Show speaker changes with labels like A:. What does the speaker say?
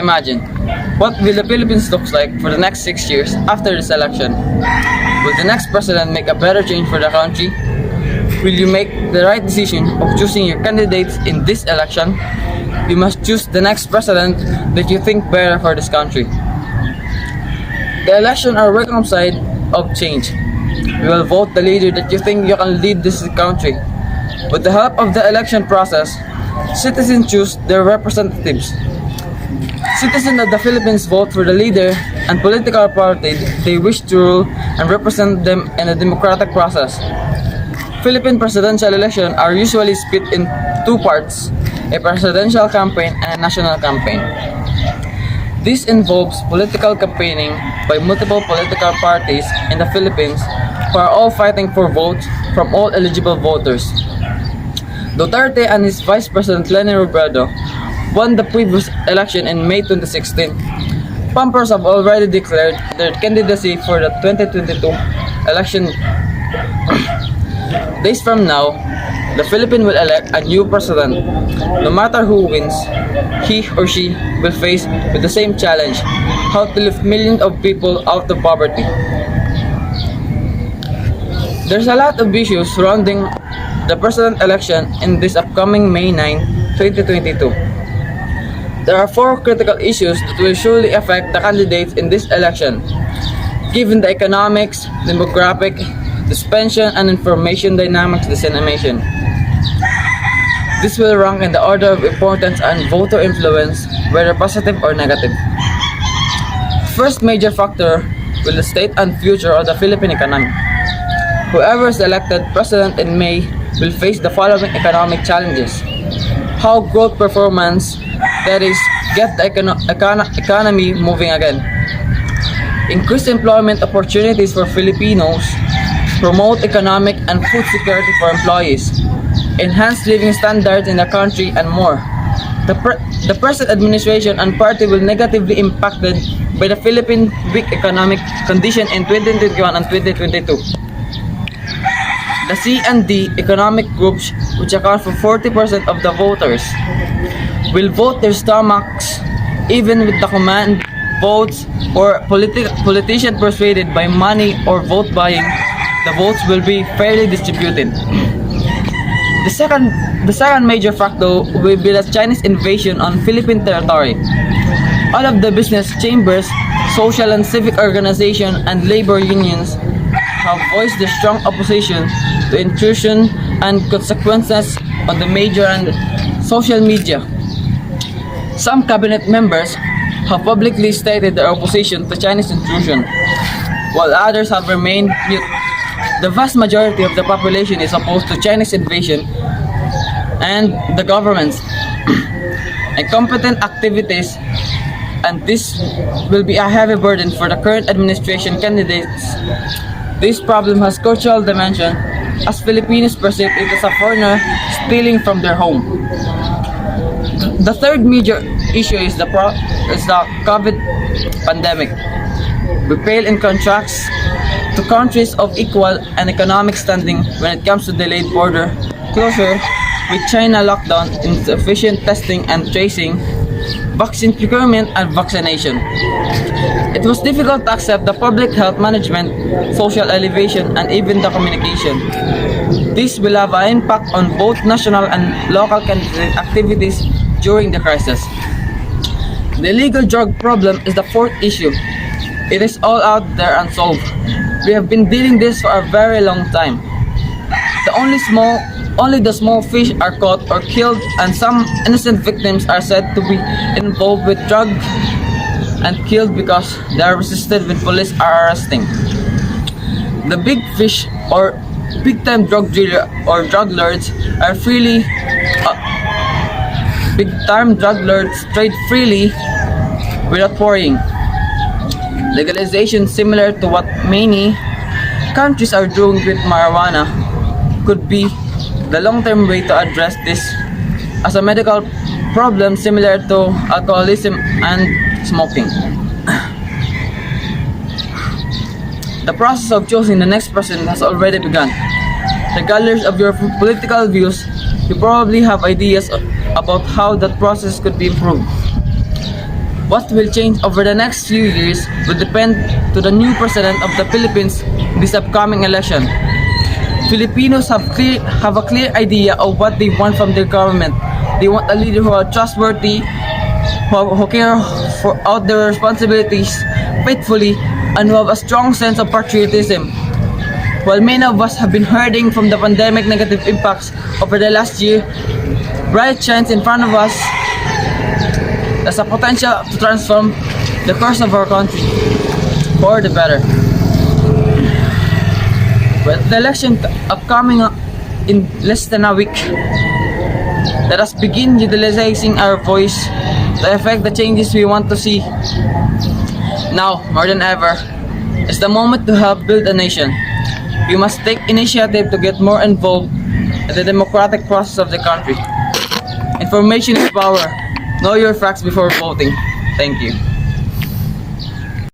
A: imagine, what will the Philippines look like for the next 6 years after this election? Will the next president make a better change for the country? Will you make the right decision of choosing your candidates in this election? You must choose the next president that you think better for this country. The election are a welcome side of change. You will vote the leader that you think you can lead this country. With the help of the election process, citizens choose their representatives. Citizens of the Philippines vote for the leader and political party they wish to rule and represent them in a democratic process. Philippine presidential elections are usually split in two parts, a presidential campaign and a national campaign. This involves political campaigning by multiple political parties in the Philippines who are all fighting for votes from all eligible voters. Duterte and his Vice President Leni Robredo won the previous election in May 2016. Pumpers have already declared their candidacy for the 2022 election. Days from now, the Philippines will elect a new president. No matter who wins, he or she will face with the same challenge: how to lift millions of people out of poverty. There's a lot of issues surrounding the president election in this upcoming May 9, 2022. There are 4 critical issues that will surely affect the candidates in this election, given the economics, demographic, suspension, and information dynamics dissemination. This will rank in the order of importance and voter influence, whether positive or negative. First major factor will the state and future of the Philippine economy. Whoever is elected president in May will face the following economic challenges: how growth performance, that is, get the economy moving again; increase employment opportunities for Filipinos; promote economic and food security for employees; enhance living standards in the country, and more. The present administration and party will negatively impacted by the Philippine weak economic condition in 2021 and 2022. The C and D economic groups, which account for 40% of the voters, will vote their stomachs even with the command votes or politician persuaded by money or vote buying. The votes will be fairly distributed. The second major factor will be the Chinese invasion on Philippine territory. All of the business chambers, social and civic organizations, and labor unions have voiced their strong opposition to intrusion and consequences on the major and social media. Some cabinet members have publicly stated their opposition to Chinese intrusion, while others have remained mute. The vast majority of the population is opposed to Chinese invasion, and the government's incompetent activities, and this will be a heavy burden for the current administration candidates. This problem has cultural dimension, as Filipinos perceive it as a foreigner stealing from their home. The third major issue is the COVID pandemic. We pale in contrast to countries of equal and economic standing when it comes to delayed border closure, with China lockdown, insufficient testing and tracing, vaccine procurement, and vaccination. It was difficult to accept the public health management, social elevation, and even the communication. This will have an impact on both national and local candidate activities during the crisis. The illegal drug problem is the fourth issue. It is all out there unsolved. We have been dealing this for a very long time. Only the small fish are caught or killed, and some innocent victims are said to be involved with drug and killed because they are resisted when police are arresting. The big fish or big-time drug dealer or drug lords are big-time drug lords trade freely without worrying. Legalization, similar to what many countries are doing with marijuana, could be the long-term way to address this as a medical problem similar to alcoholism and smoking. The process of choosing the next president has already begun. Regardless of your political views, you probably have ideas about how that process could be improved. What will change over the next few years will depend to the new president of the Philippines this upcoming election. Filipinos have a clear idea of what they want from their government. They want a leader who are trustworthy, who care for out their responsibilities faithfully, and who have a strong sense of patriotism. While many of us have been hurting from the pandemic negative impacts over the last year, bright chance in front of us has a potential to transform the course of our country for the better. With the election upcoming in less than a week, let us begin utilizing our voice to effect the changes we want to see. Now, more than ever, is the moment to help build a nation. We must take initiative to get more involved in the democratic process of the country. Information is power. Know your facts before voting. Thank you.